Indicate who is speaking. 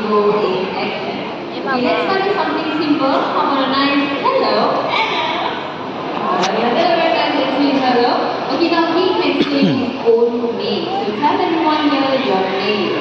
Speaker 1: go in action. Okay, let's start with something simple. How about a nice hello? Hello, let's say hello. Okay, now he makes his own name. So tell everyone here your name.